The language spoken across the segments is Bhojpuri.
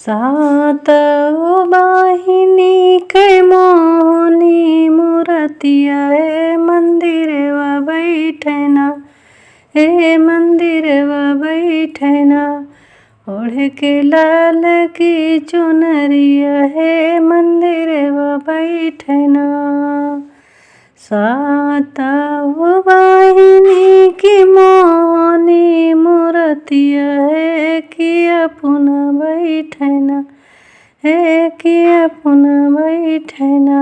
सातौ बाहिनी के मोहनी मूरतिया हे मंदिरवा बैठना, हे मंदिरवा बैठना। ओढ़ के लाल की चुनरिया हे मंदिरवा बैठना। सातौ बाहिनी की मोहनी मूरतिया है किया पुनः बैठना, हे किया पुनः बैठना।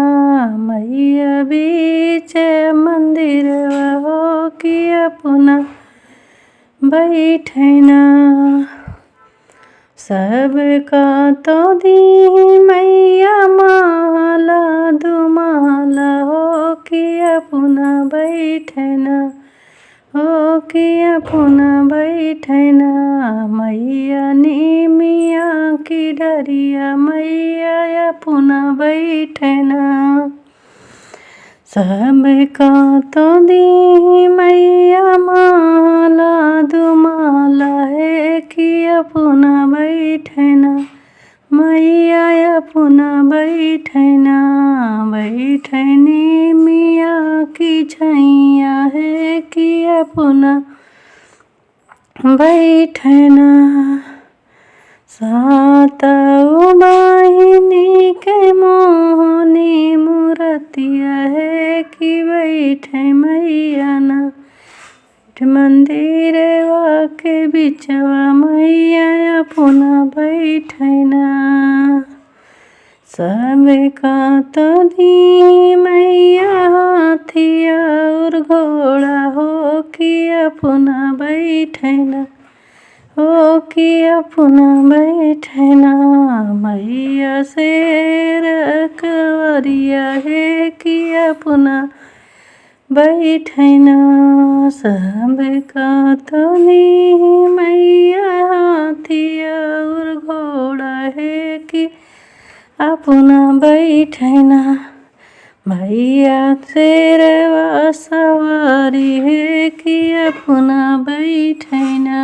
मैया बीच मंदिरवा हो किया पुनः बैठना। सबका तो दी मैया माला दुमाला हो किया पुनः बैठना, हो किया पुनः बैठना। मैया निमिया की डरिया मैया पुनः बैठना। सबका तो दी मैया माला दुमाला है किया पुनः बैठना, मैया पुनः बैठना। बैठनी मिया की छैया है किया पुनः बैठना। सातौ बाहिनी के मोहनी मूरतिया है कि बैठे मैया ना, मंदिरवा के बिचवा मैया पुनः बैठना। सबका तो दी मैया हाथिया और घोड़ा हो किया पुनः बैठना, हो किया पुनः बैठना। मैया शेर कवरिया है किया पुनः बैठना। सबका तो दी मैया हाथिया और घोड़ा है कि पुनः बैठना। मैया शेरवा सवारी है किया पुनः बैठना।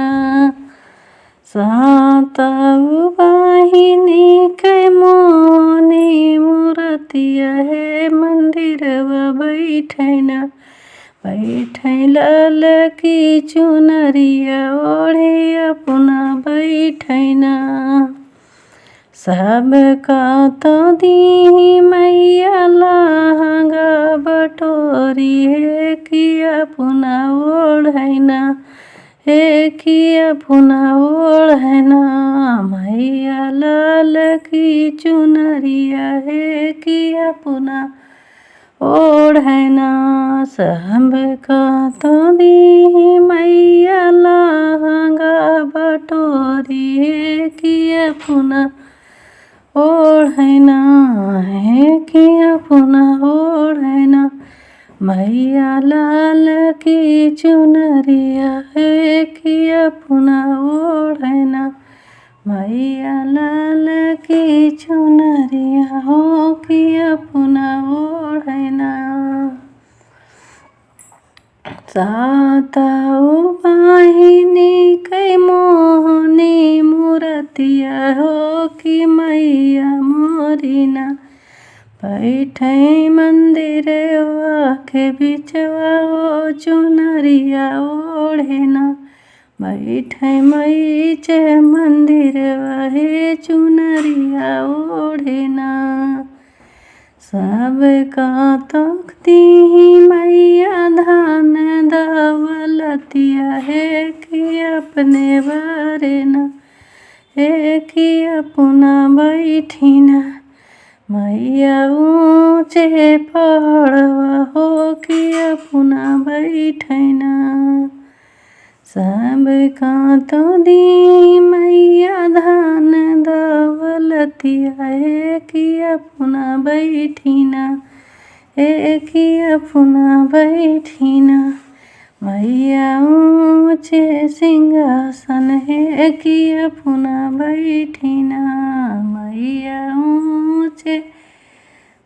सातौ बाहिनी के मोहनी मूरतिया है मंदिरवा बैठना। बैठे लाल की चुनरिया ओढ़िया पुनः बैठना। सबका तो दी मैया लहंगा बटोरी है किया पुनः ओढ़ना, हे किया पुनः ओढ़ना। मैया लाल की चुनरिया है किया पुनः ओढ़ना। सबका तो दी मैया लहंगा बटोरी है किया पुनः ओढ़ना, है किया पुनः ओढ़ना। मैया लाल की चुनरिया है किया पुनः ओढ़ना, मैया लाल की चुनरिया हो किया पुनः ओढ़ना। सातौ बाहिनी के मोहनी मूरतिया हो कि मैया मोरिना। बैठे मंदिरवा के बिचवा हो चुनरिया ओढ़ना। बैठे मैच मंदिरवा हे चुनरिया ओढ़ना। सबका तख्ती मैया धान दौलतिया है कि अपने बारेना, हे कि पुनः बैठिना। मैया ऊँचे पहाड़वा हो कि पुनः बैठना। सबका तो दी मैया धान दौलतिया है कि पुनः बैठिना, हे कि पुनः बैठिना। मैया ऊँचे सिंहासन है कि पुनः बैठिना। मैया ऊँचे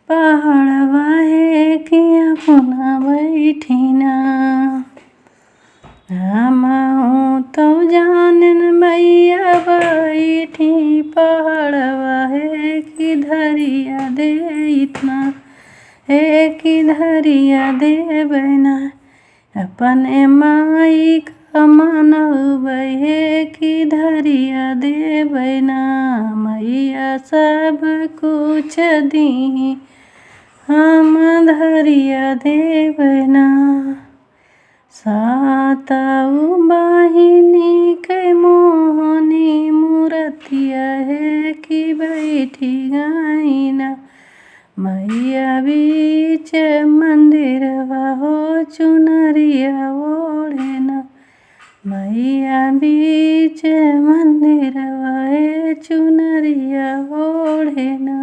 पहाड़वा है कि पुनः बैठिना। हम तो जानन मैया बैठी पहाड़वा है कि धरिया दे इतना है कि धरिया दे बना अपने माई का मनौबै है कि धरिया दे बना मैया सब कुछ दी हम धरिया दे बना। सातऊ बहिनी के मोहनी मूरतिया है कि बैठी गईना मैया बीच मंदिरवा हो चुनरिया ओढ़ेना मैया बीच मंदिरवा है चुनरिया ओढ़ेना।